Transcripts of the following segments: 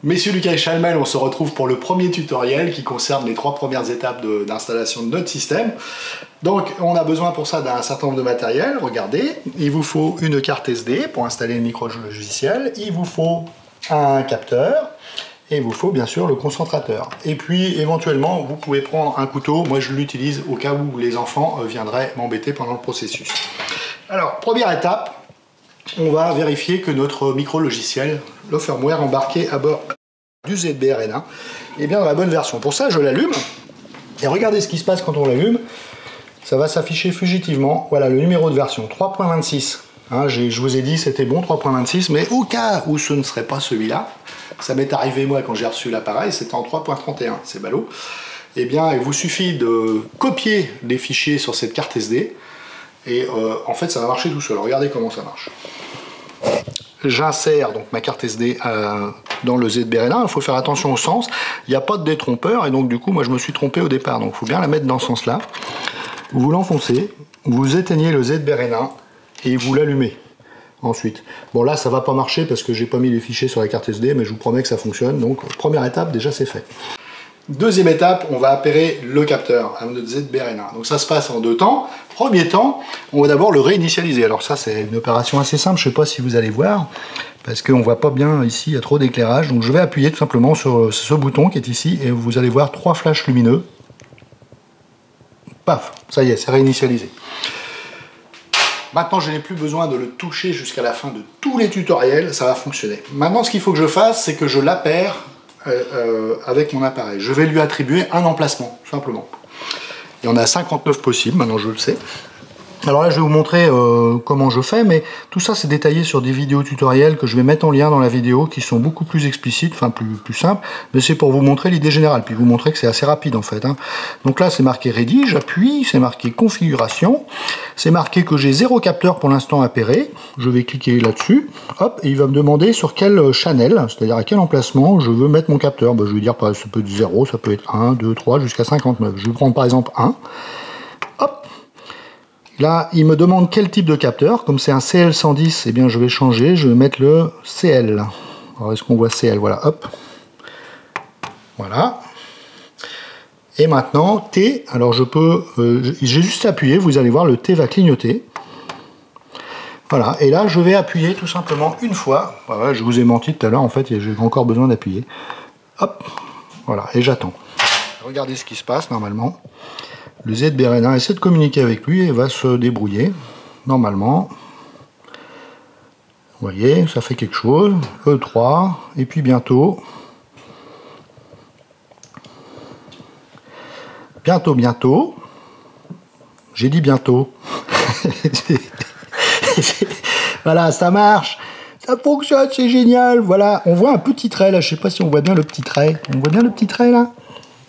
Messieurs du Chalmel, on se retrouve pour le premier tutoriel qui concerne les 3 premières étapes d'installation de notre système. Donc on a besoin pour ça d'un certain nombre de matériel. Regardez, il vous faut une carte SD pour installer le micro-logiciel, il vous faut un capteur, et il vous faut bien sûr le concentrateur. Et puis éventuellement vous pouvez prendre un couteau, moi je l'utilise au cas où les enfants viendraient m'embêter pendant le processus. Alors première étape, on va vérifier que notre micro-logiciel, le firmware embarqué à bord du ZBRN1, est bien dans la bonne version. Pour ça, je l'allume, et regardez ce qui se passe quand on l'allume. Ça va s'afficher fugitivement. Voilà le numéro de version, 3.26. Hein, je vous ai dit c'était bon, 3.26, mais au cas où ce ne serait pas celui-là, ça m'est arrivé moi quand j'ai reçu l'appareil, c'était en 3.31, c'est ballot. Eh bien, il vous suffit de copier les fichiers sur cette carte SD, et en fait ça va marcher tout seul. Regardez comment ça marche. J'insère donc ma carte SD dans le ZBRN1. Il faut faire attention au sens, il n'y a pas de détrompeur, et donc du coup moi je me suis trompé au départ, donc il faut bien la mettre dans ce sens là. Vous l'enfoncez, vous éteignez le ZBRN1 et vous l'allumez ensuite. Bon là ça va pas marcher parce que j'ai pas mis les fichiers sur la carte SD, mais je vous promets que ça fonctionne. Donc première étape, déjà c'est fait. Deuxième étape, on va appairer le capteur à notre ZBRN1. Donc ça se passe en 2 temps. Premier temps, on va d'abord le réinitialiser. Alors ça c'est une opération assez simple, je sais pas si vous allez voir, parce qu'on voit pas bien ici, il y a trop d'éclairage. Donc je vais appuyer tout simplement sur ce bouton qui est ici, et vous allez voir 3 flashs lumineux. Paf, ça y est, c'est réinitialisé. Maintenant, je n'ai plus besoin de le toucher jusqu'à la fin de tous les tutoriels, ça va fonctionner. Maintenant, ce qu'il faut que je fasse, c'est que je l'appaire avec mon appareil. Je vais lui attribuer un emplacement, tout simplement. Il y en a 59 possibles, maintenant je le sais. Alors là, je vais vous montrer comment je fais, mais tout ça c'est détaillé sur des vidéos tutoriels que je vais mettre en lien dans la vidéo, qui sont beaucoup plus explicites, enfin plus simples, mais c'est pour vous montrer l'idée générale, puis vous montrer que c'est assez rapide en fait. Hein. Donc là c'est marqué Ready, j'appuie, c'est marqué Configuration, c'est marqué que j'ai 0 capteur pour l'instant appairé, je vais cliquer là-dessus, hop, et il va me demander sur quel channel, c'est-à-dire à quel emplacement je veux mettre mon capteur. Ben, je vais dire, ça peut être 0, ça peut être 1, 2, 3, jusqu'à 59. Je vais prendre par exemple 1, hop. Là, il me demande quel type de capteur. Comme c'est un CL110, eh bien, je vais changer. Je vais mettre le CL. Alors, est-ce qu'on voit CL? Voilà, hop. Voilà. Et maintenant, T. Alors, je peux... j'ai juste appuyé. Vous allez voir, le T va clignoter. Voilà. Et là, je vais appuyer tout simplement une fois. Voilà, je vous ai menti tout à l'heure. En fait, j'ai encore besoin d'appuyer. Hop. Voilà. Et j'attends. Regardez ce qui se passe, normalement. Le ZBRN1 essaie de communiquer avec lui et va se débrouiller. Normalement, vous voyez, ça fait quelque chose. E3, et puis bientôt, j'ai dit bientôt. Voilà, ça marche, ça fonctionne, c'est génial. Voilà, on voit un petit trait là, je sais pas si on voit bien le petit trait. On voit bien le petit trait là?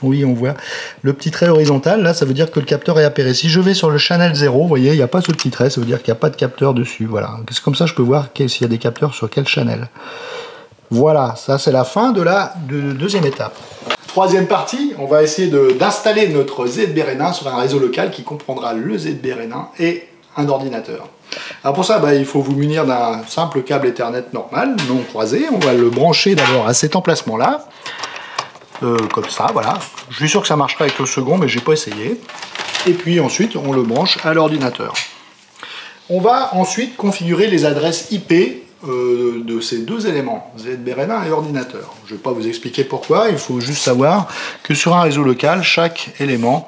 Oui, on voit le petit trait horizontal, là ça veut dire que le capteur est appairé. Si je vais sur le channel 0, vous voyez, il n'y a pas ce petit trait, ça veut dire qu'il n'y a pas de capteur dessus. Voilà, c'est comme ça je peux voir s'il y a des capteurs sur quel channel. Voilà, ça c'est la fin de la deuxième étape. Troisième partie, on va essayer d'installer notre ZBRN1 sur un réseau local qui comprendra le ZBRN1 et un ordinateur. Alors pour ça, il faut vous munir d'un simple câble Ethernet normal, non croisé. On va le brancher d'abord à cet emplacement-là. Comme ça, voilà. Je suis sûr que ça marchera avec le second, mais j'ai pas essayé. Et puis ensuite, on le branche à l'ordinateur. On va ensuite configurer les adresses IP de ces 2 éléments, ZBRN1 et ordinateur. Je ne vais pas vous expliquer pourquoi, il faut juste savoir que sur un réseau local, chaque élément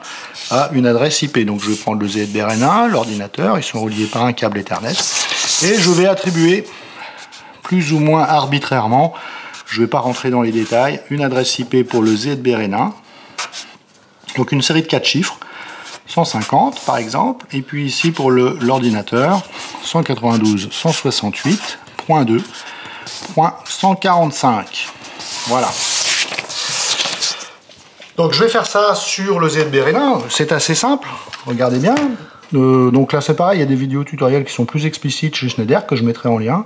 a une adresse IP. Donc je vais prendre le ZBRN1, l'ordinateur, ils sont reliés par un câble Ethernet, et je vais attribuer plus ou moins arbitrairement, je ne vais pas rentrer dans les détails, une adresse IP pour le ZBRN1, donc une série de 4 chiffres, 150 par exemple, et puis ici pour l'ordinateur, 192.168.2.145. Voilà. Donc je vais faire ça sur le ZBRN1, c'est assez simple, regardez bien. Donc là c'est pareil, il y a des vidéos tutoriels qui sont plus explicites chez Schneider que je mettrai en lien.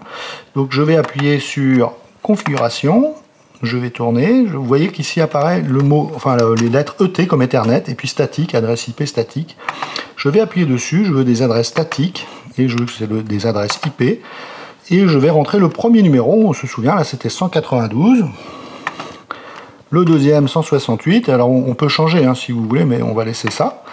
Donc je vais appuyer sur Configuration, je vais tourner, vous voyez qu'ici apparaît le mot, enfin les lettres ET comme Ethernet, et puis statique, adresse IP statique. Je vais appuyer dessus, je veux des adresses statiques, et je veux que c'est des adresses IP, et je vais rentrer le premier numéro, on se souvient, là c'était 192, Le deuxième 168, alors on peut changer hein, si vous voulez, mais on va laisser ça.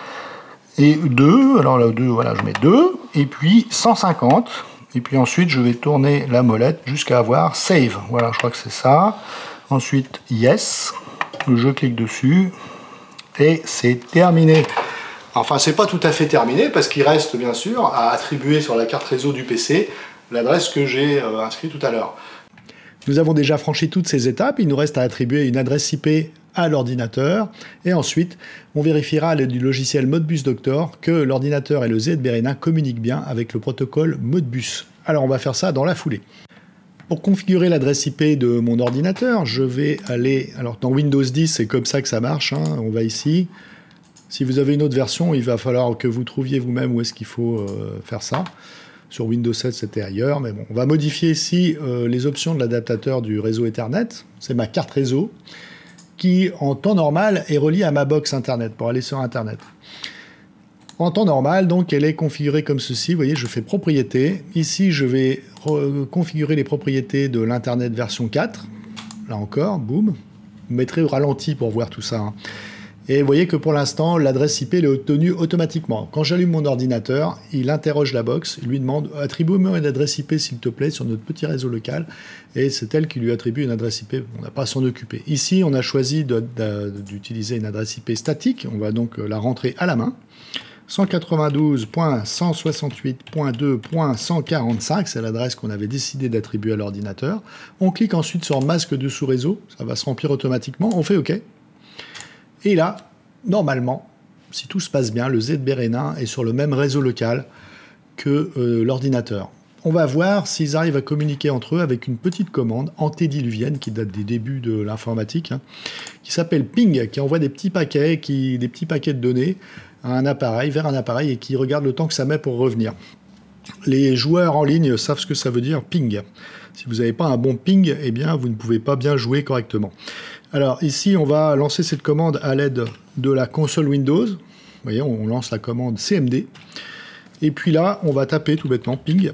Et 2, alors là 2, voilà, je mets 2, et puis 150, et puis ensuite je vais tourner la molette jusqu'à avoir Save. Voilà, je crois que c'est ça. Ensuite Yes, je clique dessus, et c'est terminé. Enfin, c'est pas tout à fait terminé, parce qu'il reste bien sûr à attribuer sur la carte réseau du PC l'adresse que j'ai inscrite tout à l'heure. Nous avons déjà franchi toutes ces étapes, il nous reste à attribuer une adresse IP à l'ordinateur, et ensuite on vérifiera à l'aide du logiciel Modbus Doctor que l'ordinateur et le ZBRNA communiquent bien avec le protocole Modbus. Alors on va faire ça dans la foulée. Pour configurer l'adresse IP de mon ordinateur, je vais aller, alors dans Windows 10 c'est comme ça que ça marche, hein. On va ici. Si vous avez une autre version, il va falloir que vous trouviez vous-même où est-ce qu'il faut faire ça. Sur Windows 7, c'était ailleurs, mais bon. On va modifier ici les options de l'adaptateur du réseau Ethernet. C'est ma carte réseau qui, en temps normal, est reliée à ma box Internet pour aller sur Internet. En temps normal, donc, elle est configurée comme ceci. Vous voyez, je fais propriétés. Ici, je vais configurer les propriétés de l'Internet version 4. Là encore, boum. Vous mettrez au ralenti pour voir tout ça, hein. Et vous voyez que pour l'instant, l'adresse IP est obtenue automatiquement. Quand j'allume mon ordinateur, il interroge la box, il lui demande « Attribue-moi une adresse IP s'il te plaît sur notre petit réseau local ». Et c'est elle qui lui attribue une adresse IP, on n'a pas à s'en occuper. Ici, on a choisi d'utiliser une adresse IP statique, on va donc la rentrer à la main. 192.168.2.145, c'est l'adresse qu'on avait décidé d'attribuer à l'ordinateur. On clique ensuite sur « Masque de sous-réseau », ça va se remplir automatiquement, on fait OK. Et là, normalement, si tout se passe bien, le ZBRNA est sur le même réseau local que l'ordinateur. On va voir s'ils arrivent à communiquer entre eux avec une petite commande antédiluvienne qui date des débuts de l'informatique, hein, qui s'appelle ping, qui envoie des petits paquets de données à un appareil, vers un appareil, et qui regarde le temps que ça met pour revenir. Les joueurs en ligne savent ce que ça veut dire ping. Si vous n'avez pas un bon ping, eh bien, vous ne pouvez pas bien jouer correctement. Alors ici, on va lancer cette commande à l'aide de la console Windows. Vous voyez, on lance la commande CMD. Et puis là, on va taper tout bêtement ping.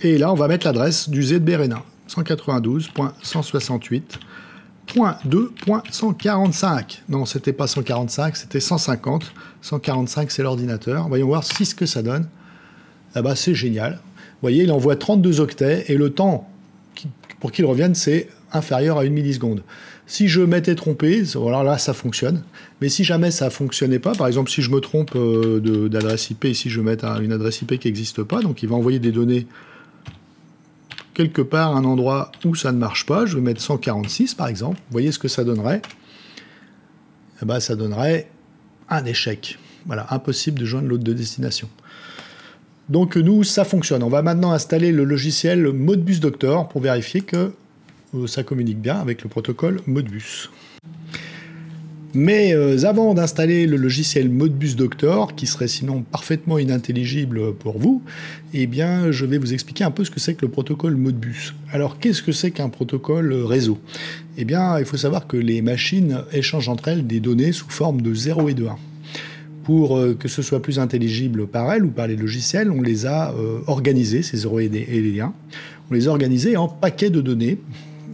Et là, on va mettre l'adresse du ZBRNA. 192.168.2.145. Non, c'était pas 145, c'était 150. 145, c'est l'ordinateur. Voyons voir si ce que ça donne. Ah bah, c'est génial. Vous voyez, il envoie 32 octets et le temps pour qu'il revienne, c'est inférieur à 1 milliseconde. Si je m'étais trompé, alors là, ça fonctionne. Mais si jamais ça ne fonctionnait pas, par exemple, si je me trompe d'adresse IP, ici, je vais mettre une adresse IP qui n'existe pas, donc il va envoyer des données quelque part, un endroit où ça ne marche pas. Je vais mettre 146, par exemple. Vous voyez ce que ça donnerait? Eh ben, ça donnerait un échec. Voilà, impossible de joindre l'autre de destination. Donc nous, ça fonctionne. On va maintenant installer le logiciel Modbus Doctor pour vérifier que ça communique bien avec le protocole Modbus. Mais avant d'installer le logiciel Modbus Doctor, qui serait sinon parfaitement inintelligible pour vous, eh bien, je vais vous expliquer un peu ce que c'est que le protocole Modbus. Alors, qu'est-ce que c'est qu'un protocole réseau? Eh bien, il faut savoir que les machines échangent entre elles des données sous forme de 0 et de 1. Pour que ce soit plus intelligible par elles ou par les logiciels, on les a organisés, ces 0 et les 1. On les a organisés en paquets de données.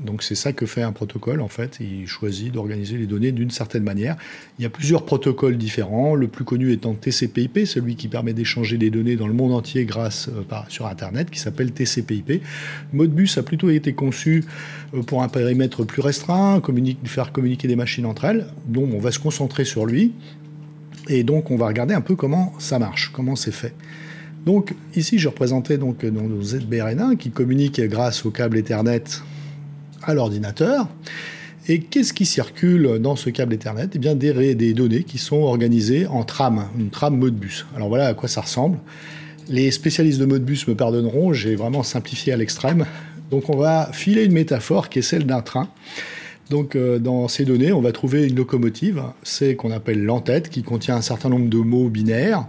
Donc c'est ça que fait un protocole, en fait. Il choisit d'organiser les données d'une certaine manière. Il y a plusieurs protocoles différents, le plus connu étant TCP/IP, celui qui permet d'échanger des données dans le monde entier grâce sur Internet, qui s'appelle TCP/IP. Modbus a plutôt été conçu pour un périmètre plus restreint, faire communiquer des machines entre elles. Donc on va se concentrer sur lui. Et donc on va regarder un peu comment ça marche, comment c'est fait. Donc ici je représentais donc nos ZBRNA qui communiquent grâce au câble Ethernet à l'ordinateur. Et qu'est-ce qui circule dans ce câble Ethernet? Eh bien des données qui sont organisées en trame, une trame Modbus. Alors voilà à quoi ça ressemble. Les spécialistes de Modbus me pardonneront, j'ai vraiment simplifié à l'extrême. Donc on va filer une métaphore qui est celle d'un train. Donc dans ces données, on va trouver une locomotive, c'est qu'on appelle l'entête, qui contient un certain nombre de mots binaires.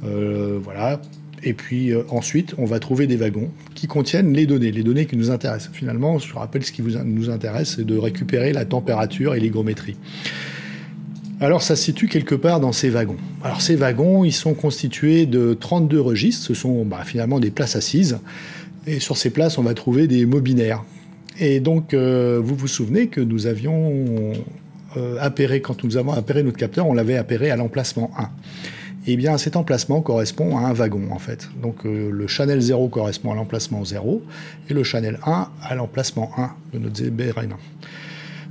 Voilà. Et puis ensuite, on va trouver des wagons qui contiennent les données qui nous intéressent. Finalement, je rappelle, ce qui nous intéresse, c'est de récupérer la température et l'hygrométrie. Alors ça se situe quelque part dans ces wagons. Alors ces wagons, ils sont constitués de 32 registres, ce sont finalement des places assises. Et sur ces places, on va trouver des mots binaires. Et donc, vous vous souvenez que nous avions appairé, quand nous avons appairé notre capteur, on l'avait appairé à l'emplacement 1. Eh bien, cet emplacement correspond à un wagon, en fait. Donc, le channel 0 correspond à l'emplacement 0, et le channel 1 à l'emplacement 1 de notre ZBRN1.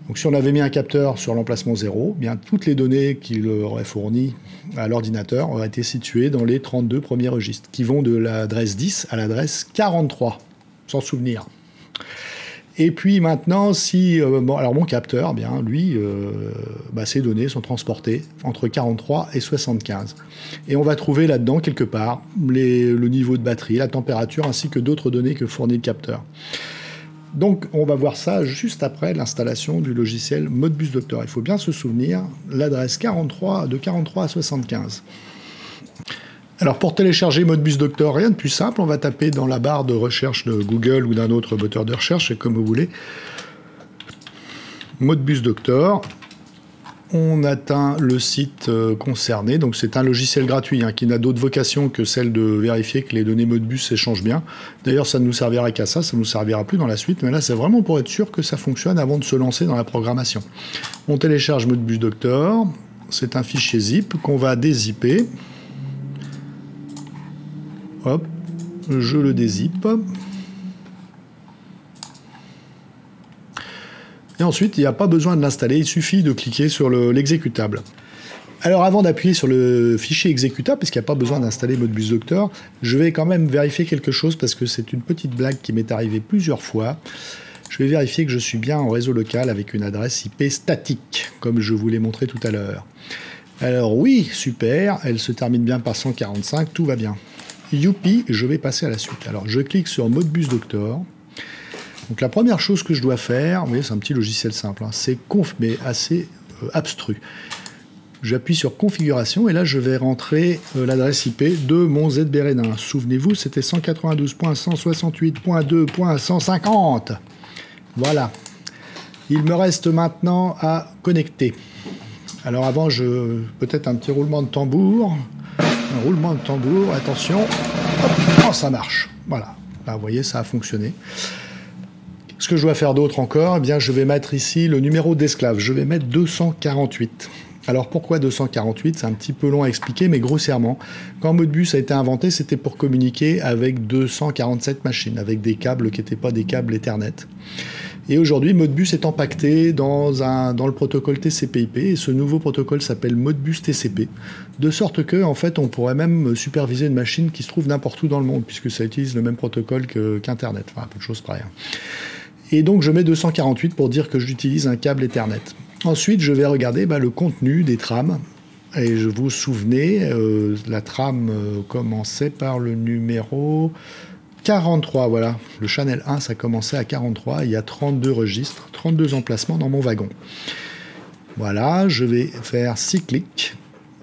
Donc, si on avait mis un capteur sur l'emplacement 0, eh bien, toutes les données qu'il aurait fournies à l'ordinateur auraient été situées dans les 32 premiers registres, qui vont de l'adresse 10 à l'adresse 43, sans souvenir. Et puis maintenant, si alors mon capteur, eh bien lui, ces données sont transportées entre 43 et 75. Et on va trouver là-dedans quelque part le niveau de batterie, la température, ainsi que d'autres données que fournit le capteur. Donc on va voir ça juste après l'installation du logiciel Modbus Doctor. Il faut bien se souvenir l'adresse 43 de 43 à 75. Alors pour télécharger Modbus Doctor, rien de plus simple, on va taper dans la barre de recherche de Google ou d'un autre moteur de recherche, comme vous voulez, Modbus Doctor. On atteint le site concerné, donc c'est un logiciel gratuit qui n'a d'autre vocation que celle de vérifier que les données Modbus s'échangent bien. D'ailleurs ça ne nous servira qu'à ça, ça ne nous servira plus dans la suite, mais là c'est vraiment pour être sûr que ça fonctionne avant de se lancer dans la programmation. On télécharge Modbus Doctor, c'est un fichier zip qu'on va dézipper. Hop, je le dézippe. Et ensuite, il n'y a pas besoin de l'installer, il suffit de cliquer sur l'exécutable. Alors avant d'appuyer sur le fichier exécutable, puisqu'il n'y a pas besoin d'installer Modbus Doctor, je vais quand même vérifier quelque chose, parce que c'est une petite blague qui m'est arrivée plusieurs fois. Je vais vérifier que je suis bien en réseau local avec une adresse IP statique, comme je vous l'ai montré tout à l'heure. Alors oui, super, elle se termine bien par 145, tout va bien. Youpi, je vais passer à la suite. Alors je clique sur Modbus Doctor. Donc la première chose que je dois faire, vous voyez, c'est un petit logiciel simple, c'est conf, mais assez abstru. J'appuie sur configuration et là je vais rentrer l'adresse IP de mon ZBRN1. Souvenez-vous, c'était 192.168.2.150. Voilà. Il me reste maintenant à connecter. Alors avant, peut-être un petit roulement de tambour. Un roulement de tambour, attention. Hop, oh, ça marche. Voilà. Là, vous voyez, ça a fonctionné. Ce que je dois faire d'autre encore, eh bien, je vais mettre ici le numéro d'esclave. Je vais mettre 248. Alors pourquoi 248? C'est un petit peu long à expliquer, mais grossièrement, quand Modbus a été inventé, c'était pour communiquer avec 247 machines, avec des câbles qui n'étaient pas des câbles Ethernet. Et aujourd'hui, Modbus est empaqueté dans le protocole TCP/IP, et ce nouveau protocole s'appelle Modbus TCP, de sorte que, en fait, on pourrait même superviser une machine qui se trouve n'importe où dans le monde, puisque ça utilise le même protocole qu'Internet, enfin, un peu de choses près. Et donc, je mets 248 pour dire que j'utilise un câble Ethernet. Ensuite, je vais regarder le contenu des trames. Et je vous souvenez, la trame commençait par le numéro 43, voilà. Le channel 1, ça commençait à 43. Il y a 32 registres, 32 emplacements dans mon wagon. Voilà, je vais faire 6 clics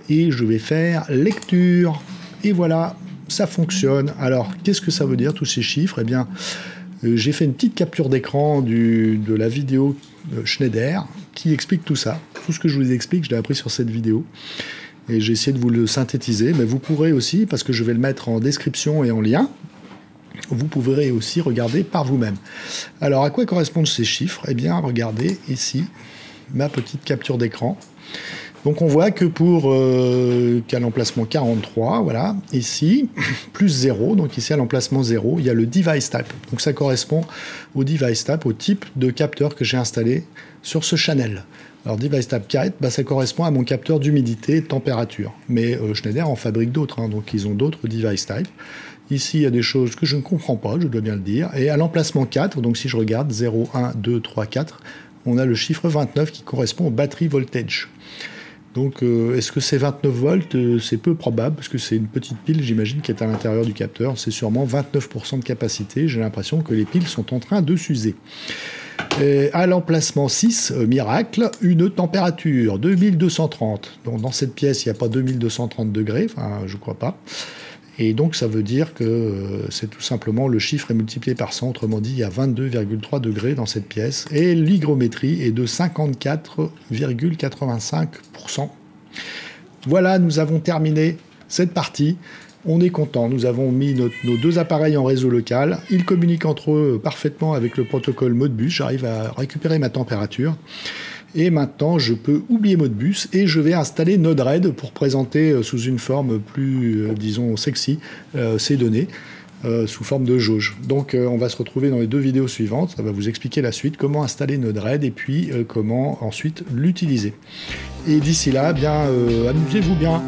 et je vais faire lecture. Et voilà, ça fonctionne. Alors, qu'est-ce que ça veut dire, tous ces chiffres? Eh bien, j'ai fait une petite capture d'écran de la vidéo Schneider qui explique tout ça. Tout ce que je vous explique, je l'ai appris sur cette vidéo. Et j'ai essayé de vous le synthétiser. Mais vous pourrez aussi, parce que je vais le mettre en description et en lien, vous pourrez aussi regarder par vous-même. Alors, à quoi correspondent ces chiffres? Eh bien, regardez ici ma petite capture d'écran. Donc, on voit que qu'à l'emplacement 43, voilà, ici, plus 0, donc ici à l'emplacement 0, il y a le device type. Donc, ça correspond au device type, au type de capteur que j'ai installé sur ce channel. Alors, device type 4, ça correspond à mon capteur d'humidité et de température. Mais Schneider en fabrique d'autres, donc ils ont d'autres device type. Ici, il y a des choses que je ne comprends pas, je dois bien le dire. Et à l'emplacement 4, donc si je regarde 0, 1, 2, 3, 4, on a le chiffre 29 qui correspond au battery voltage. Donc, est-ce que c'est 29 volts? C'est peu probable, parce que c'est une petite pile, j'imagine, qui est à l'intérieur du capteur. C'est sûrement 29% de capacité. J'ai l'impression que les piles sont en train de s'user. À l'emplacement 6, miracle, une température 2230. Donc, dans cette pièce, il n'y a pas 2230 degrés, enfin, je ne crois pas. Et donc, ça veut dire que c'est tout simplement le chiffre est multiplié par 100. Autrement dit, il y a 22,3 degrés dans cette pièce. Et l'hygrométrie est de 54,85%. Voilà, nous avons terminé cette partie. On est content, nous avons mis nos deux appareils en réseau local, ils communiquent entre eux parfaitement avec le protocole Modbus, j'arrive à récupérer ma température. Et maintenant, je peux oublier Modbus et je vais installer Node-RED pour présenter sous une forme plus, disons, sexy ces données. Sous forme de jauge. Donc on va se retrouver dans les 2 vidéos suivantes, ça va vous expliquer la suite, comment installer Node-RED et puis comment ensuite l'utiliser. Et d'ici là, bien amusez-vous bien.